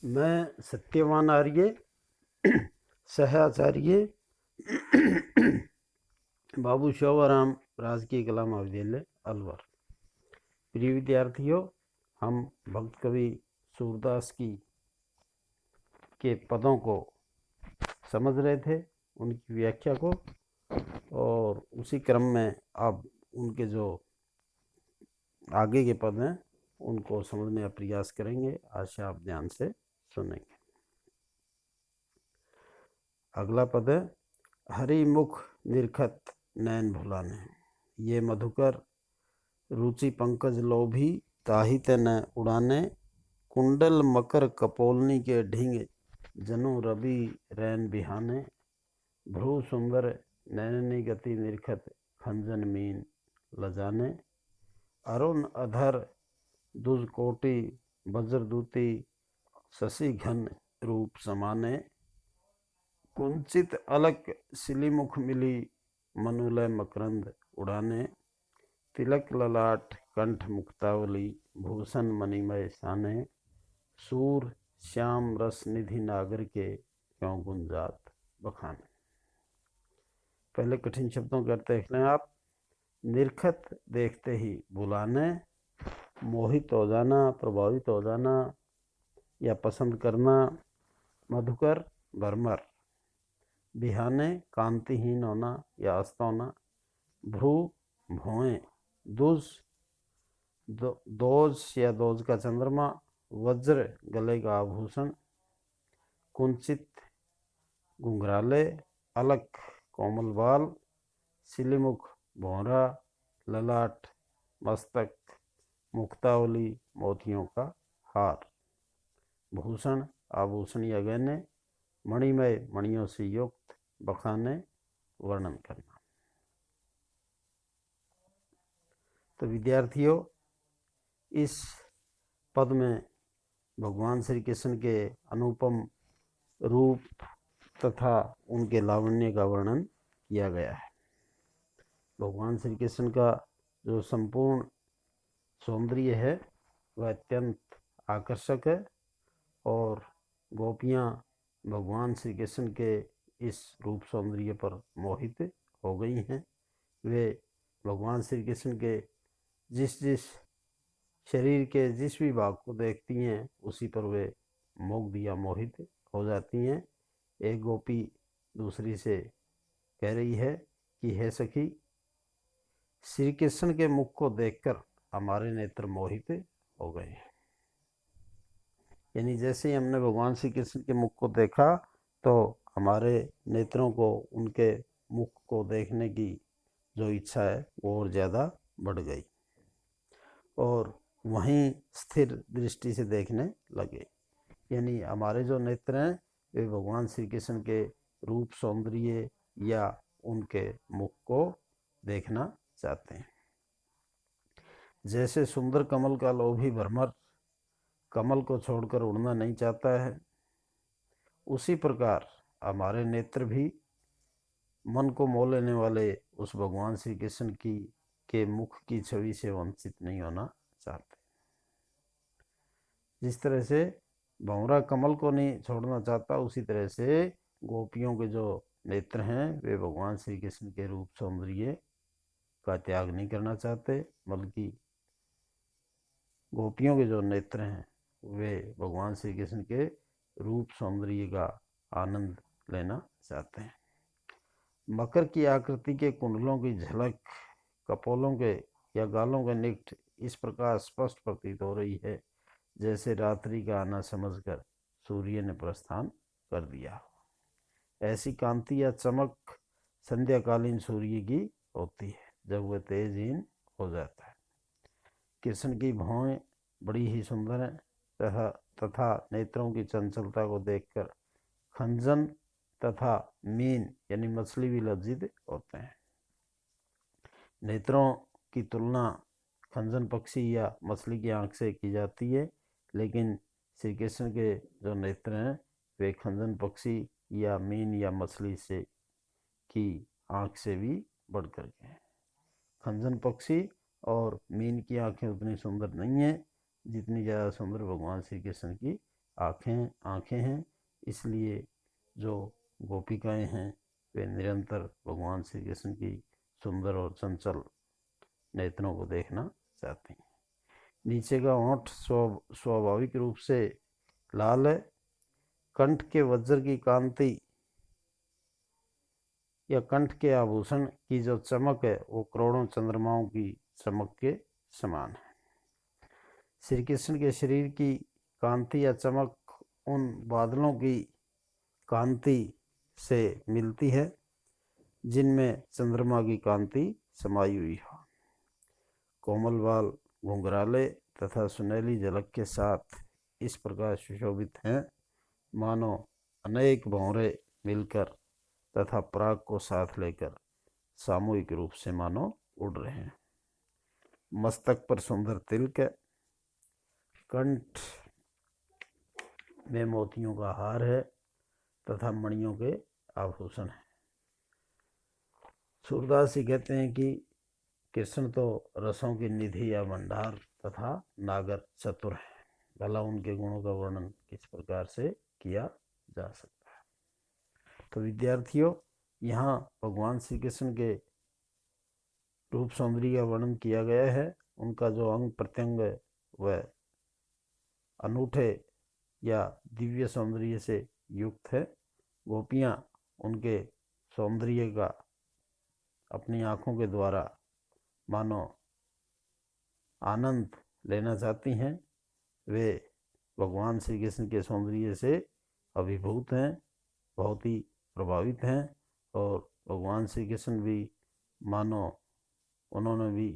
मैं सत्यवान आर्य, सहआचार्य, बाबू शोभाराम राजकीय कला महाविद्यालय अलवर। प्रिय विद्यार्थियों, हम भक्त कवि सूरदास की के पदों को समझ रहे थे, उनकी व्याख्या को, और उसी क्रम में अब उनके जो आगे के पद हैं उनको समझने का प्रयास करेंगे। आशा आप ध्यान से सुनेंगे। अगला पद है, हरि मुख निरखत नैन भुलाने। ये मधुकर रुचि पंकज लोभी ताहि ते न उड़ाने। कुंडल मकर कपोलनी के ढींग जनु रवि रैन बिहाने। भ्रू सुंदर नैननी गति निरखत खंजन मीन लजाने। अरुण अधर दुज कोटि वज्रदूती शशि घन रूप समाने। कुंचित अलक सिलीमुख मिली मनुलय मकरंद उड़ाने। तिलक ललाट कंठ मुक्तावली भूषण मणिमय साने। सूर श्याम रस निधि नागर के क्यों गुंजात बखाने। पहले कठिन शब्दों का अर्थ देख लें आप। निरखत देखते ही बुलाने, मोहित हो जाना, प्रभावित हो जाना या पसंद करना। मधुकर भरमर। बिहाने कांतिहीन होना या अस्त होना। भ्रू भौएं। दुज दोज या दोज का चंद्रमा। वज्र गले का आभूषण। कुंचित घुंघराले। अलक कोमल बाल। सिलीमुख भौरा। ललाट मस्तक। मुक्तावली मोतियों का हार। भूषण आभूषण या गहने। मणिमय मणियों से युक्त। बखाने वर्णन करना। तो विद्यार्थियों, इस पद में भगवान श्री कृष्ण के अनुपम रूप तथा उनके लावण्य का वर्णन किया गया है। भगवान श्री कृष्ण का जो संपूर्ण सौंदर्य है वह अत्यंत आकर्षक है, और गोपियाँ भगवान श्री कृष्ण के इस रूप सौंदर्य पर मोहित हो गई हैं। वे भगवान श्री कृष्ण के जिस जिस शरीर के जिस भी भाग को देखती हैं उसी पर वे मुग्ध या मोहित हो जाती हैं। एक गोपी दूसरी से कह रही है कि हे सखी, श्री कृष्ण के मुख को देखकर हमारे नेत्र मोहित हो गए हैं। यानी जैसे ही हमने भगवान श्री कृष्ण के मुख को देखा तो हमारे नेत्रों को उनके मुख को देखने की जो इच्छा है वो और ज़्यादा बढ़ गई, और वहीं स्थिर दृष्टि से देखने लगे। यानी हमारे जो नेत्र हैं वे भगवान श्री कृष्ण के रूप सौंदर्य या उनके मुख को देखना चाहते हैं। जैसे सुंदर कमल का लोभी भ्रमर कमल को छोड़कर उड़ना नहीं चाहता है, उसी प्रकार हमारे नेत्र भी मन को मोह लेने वाले उस भगवान श्री कृष्ण की के मुख की छवि से वंचित नहीं होना चाहते। जिस तरह से भंवरा कमल को नहीं छोड़ना चाहता, उसी तरह से गोपियों के जो नेत्र हैं वे भगवान श्री कृष्ण के रूप सौंदर्य का त्याग नहीं करना चाहते, बल्कि गोपियों के जो नेत्र हैं वे भगवान श्री कृष्ण के रूप सौंदर्य का आनंद लेना चाहते हैं। मकर की आकृति के कुंडलों की झलक कपोलों के या गालों के निकट इस प्रकार स्पष्ट प्रतीत हो रही है जैसे रात्रि का आना समझकर सूर्य ने प्रस्थान कर दिया। ऐसी कांति या चमक संध्याकालीन सूर्य की होती है जब वह तेजहीन हो जाता है। कृष्ण की भौएं बड़ी ही सुंदर है तथा नेत्रों की चंचलता को देखकर खंजन तथा मीन यानी मछली भी लज्जित होते हैं। नेत्रों की तुलना खंजन पक्षी या मछली की आंख से की जाती है, लेकिन श्री कृष्ण के जो नेत्र हैं वे खंजन पक्षी या मीन या मछली से की आंख से भी बढ़कर के हैं। खंजन पक्षी और मीन की आंखें उतनी सुंदर नहीं है जितनी ज़्यादा सुंदर भगवान श्री कृष्ण की आँखें हैं, इसलिए जो गोपिकाएं हैं वे निरंतर भगवान श्री कृष्ण की सुंदर और चंचल नेत्रों को देखना चाहती हैं। नीचे का होंठ स्वाभाविक रूप से लाल है। कंठ के वज्र की कांति या कंठ के आभूषण की जो चमक है वो करोड़ों चंद्रमाओं की चमक के समान है। श्री कृष्ण के शरीर की कांति या चमक उन बादलों की कांति से मिलती है जिनमें चंद्रमा की कांति समाई हुई हो। कोमल बाल घुंघराले तथा सुनहली झलक के साथ इस प्रकार सुशोभित हैं मानो अनेक भंवरे मिलकर तथा पराग को साथ लेकर सामूहिक रूप से मानो उड़ रहे हैं। मस्तक पर सुंदर तिलक है। कंठ में मोतियों का हार है तथा मणियों के आभूषण है। सूरदास जी कहते हैं कि कृष्ण तो रसों की निधि या भंडार तथा नागर चतुर है। भला उनके गुणों का वर्णन किस प्रकार से किया जा सकता है। तो विद्यार्थियों, यहाँ भगवान श्री कृष्ण के रूप सौंदर्य का वर्णन किया गया है। उनका जो अंग प्रत्यंग है वह अनूठे या दिव्य सौंदर्य से युक्त है। गोपियाँ उनके सौंदर्य का अपनी आँखों के द्वारा मानो आनंद लेना चाहती हैं। वे भगवान श्री कृष्ण के सौंदर्य से अभिभूत हैं, बहुत ही प्रभावित हैं और भगवान श्री कृष्ण भी मानो उन्होंने भी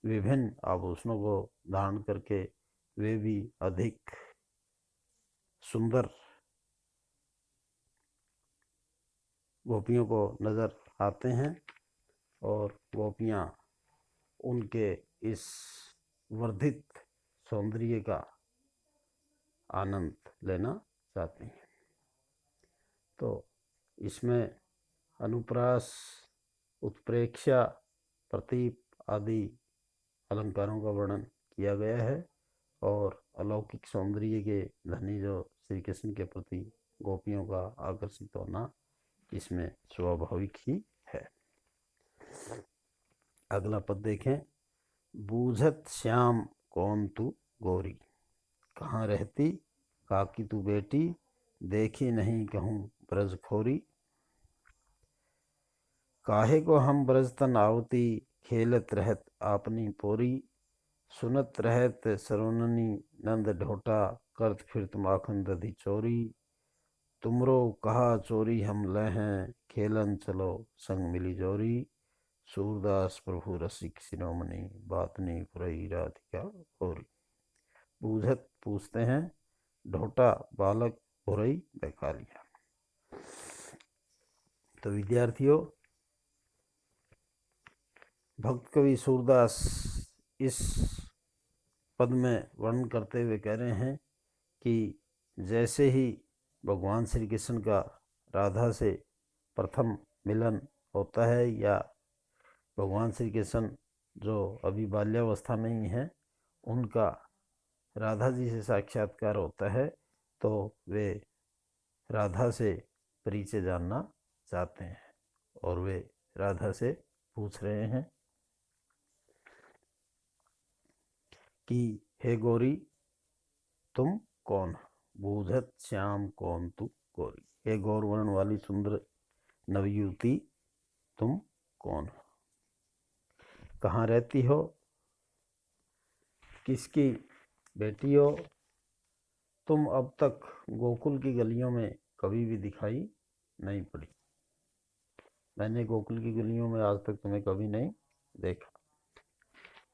विभिन्न आभूषणों को धारण करके वे भी अधिक सुंदर गोपियों को नजर आते हैं और गोपियाँ उनके इस वर्धित सौंदर्य का आनंद लेना चाहती हैं। तो इसमें अनुप्रास, उत्प्रेक्षा, प्रतीप आदि अलंकारों का वर्णन किया गया है और अलौकिक सौंदर्य के धनी जो श्री कृष्ण के प्रति गोपियों का आकर्षित होना इसमें स्वाभाविक ही है। अगला पद देखें। बूझत श्याम कौन तू गोरी, कहाँ रहती काकी तू बेटी, देखी नहीं कहूँ ब्रज खोरी। काहे को हम ब्रज तन आवती, खेलत रहत आपनी पोरी। सुनत रहत सरोननी नंद ढोटा, करत फिरत माखन दधी चोरी। तुमरो कहा चोरी हम ले हैं, खेलन चलो संग मिली जोरी। सूरदास प्रभु रसिक शिरोमणि, बात नहीं पुरई राधिका होरी। बूझत पूछते हैं, ढोटा बालक, पुरई बेकालिया। तो विद्यार्थियों, भक्त कवि सूरदास इस पद में वर्णन करते हुए कह रहे हैं कि जैसे ही भगवान श्री कृष्ण का राधा से प्रथम मिलन होता है या भगवान श्री कृष्ण जो अभी बाल्यावस्था में ही हैं उनका राधा जी से साक्षात्कार होता है तो वे राधा से परिचय जानना चाहते हैं और वे राधा से पूछ रहे हैं कि हे गौरी तुम कौन, बूझत श्याम कौन तू गौरी। हे गौर वर्ण वाली सुंदर नवयुवती तुम कौन हो, कहाँ रहती हो, किसकी बेटी हो। तुम अब तक गोकुल की गलियों में कभी भी दिखाई नहीं पड़ी। मैंने गोकुल की गलियों में आज तक तुम्हें कभी नहीं देखा।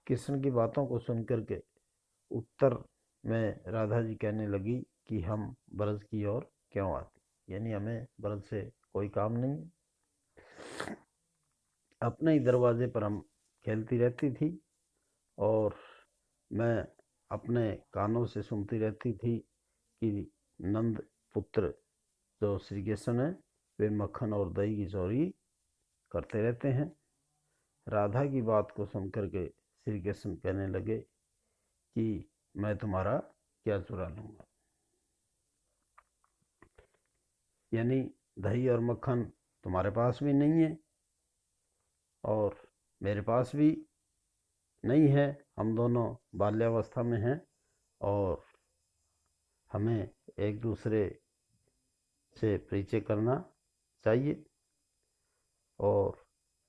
कृष्ण की बातों को सुनकर के उत्तर में राधा जी कहने लगी कि हम ब्रज की ओर क्यों आते, यानी हमें ब्रज से कोई काम नहीं। अपने ही दरवाजे पर हम खेलती रहती थी और मैं अपने कानों से सुनती रहती थी कि नंद पुत्र जो श्री कृष्ण है वे मक्खन और दही की चोरी करते रहते हैं। राधा की बात को सुनकर के श्री कृष्ण कहने लगे कि मैं तुम्हारा क्या चुरा लूँगा। यानी दही और मक्खन तुम्हारे पास भी नहीं है और मेरे पास भी नहीं है, हम दोनों बाल्यावस्था में हैं और हमें एक दूसरे से परिचय करना चाहिए। और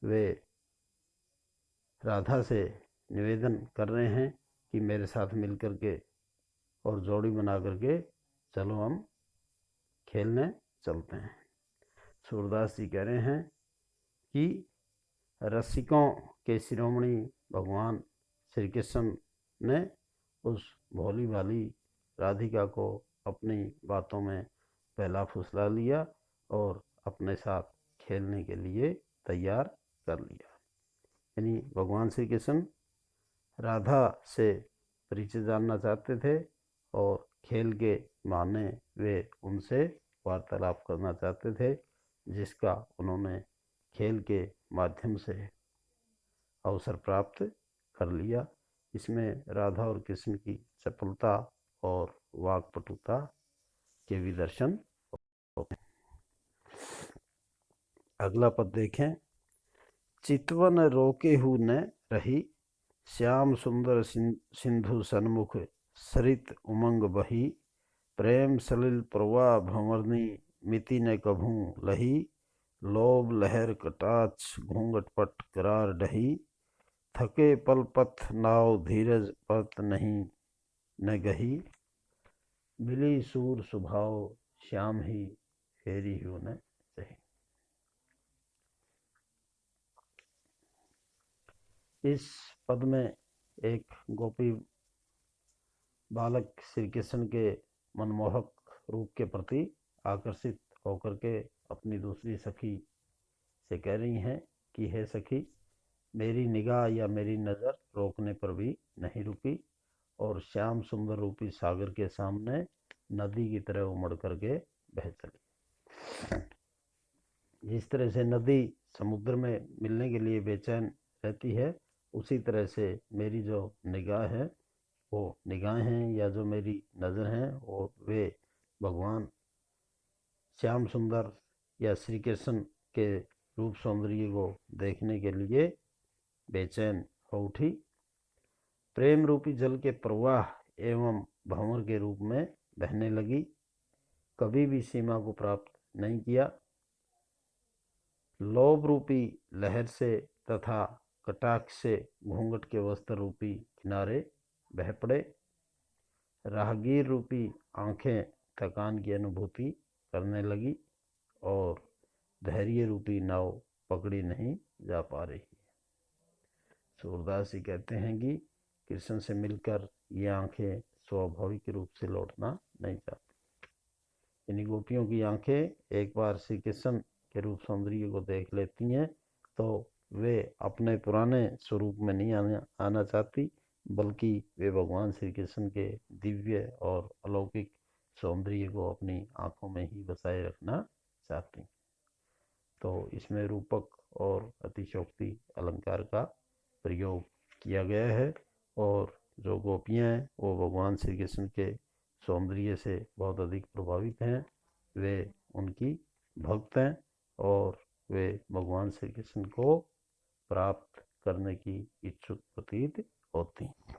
वे राधा से निवेदन कर रहे हैं कि मेरे साथ मिल कर के और जोड़ी बना करके चलो हम खेलने चलते हैं। सूरदास जी कह रहे हैं कि रसिकों के शिरोमणि भगवान श्री कृष्ण ने उस भोली भाली राधिका को अपनी बातों में पहला फुसला लिया और अपने साथ खेलने के लिए तैयार कर लिया। यानी भगवान श्री कृष्ण राधा से परिचय जानना चाहते थे और खेल के बहाने वे उनसे वार्तालाप करना चाहते थे, जिसका उन्होंने खेल के माध्यम से अवसर प्राप्त कर लिया। इसमें राधा और कृष्ण की चपलता और वाक्पटुता के भी दर्शन होते हैं। अगला पद देखें। चितवन रोके हु न रही, श्याम सुंदर सिंधु सन्मुख, सरित उमंग बही, प्रेम सलिल प्रवाह भंवरनी, मिति न कभू लही, लोभ लहर कटाक्ष घूंघट पट करार ढही, थके पल पथ नाव धीरज पत नहीं न गही, मिली सूर सुभाव श्याम ही फेरी हु न सही। इस पद में एक गोपी बालक श्री कृष्ण के मनमोहक रूप के प्रति आकर्षित होकर के अपनी दूसरी सखी से कह रही हैं कि हे सखी, मेरी निगाह या मेरी नज़र रोकने पर भी नहीं रुकी और श्याम सुंदर रूपी सागर के सामने नदी की तरह उमड़ करके बह चली। जिस तरह से नदी समुद्र में मिलने के लिए बेचैन रहती है, उसी तरह से मेरी जो निगाह है, वो निगाहें या जो मेरी नज़र हैं, वो वे भगवान श्याम सुंदर या श्री कृष्ण के रूप सौंदर्य को देखने के लिए बेचैन हो उठी। प्रेम रूपी जल के प्रवाह एवं भंवर के रूप में बहने लगी, कभी भी सीमा को प्राप्त नहीं किया। लोभ रूपी लहर से तथा कटाक्ष से घूंघट के वस्त्र रूपी किनारे बह पड़े। राहगीर रूपी आंखें थकान की अनुभूति करने लगी और धैर्य रूपी नाव पकड़ी नहीं जा पा रही। सूरदास जी कहते हैं कि कृष्ण से मिलकर ये आंखें स्वाभाविक रूप से लौटना नहीं चाहती। इन गोपियों की आंखें एक बार श्री कृष्ण के रूप सौंदर्य को देख लेती हैं तो वे अपने पुराने स्वरूप में नहीं आना चाहती, बल्कि वे भगवान श्री कृष्ण के दिव्य और अलौकिक सौंदर्य को अपनी आंखों में ही बसाए रखना चाहती। तो इसमें रूपक और अतिशयोक्ति अलंकार का प्रयोग किया गया है और जो गोपियाँ हैं वो भगवान श्री कृष्ण के सौंदर्य से बहुत अधिक प्रभावित हैं, वे उनकी भक्त हैं और वे भगवान श्री कृष्ण को प्राप्त करने की इच्छुक प्रतीत होती हैं।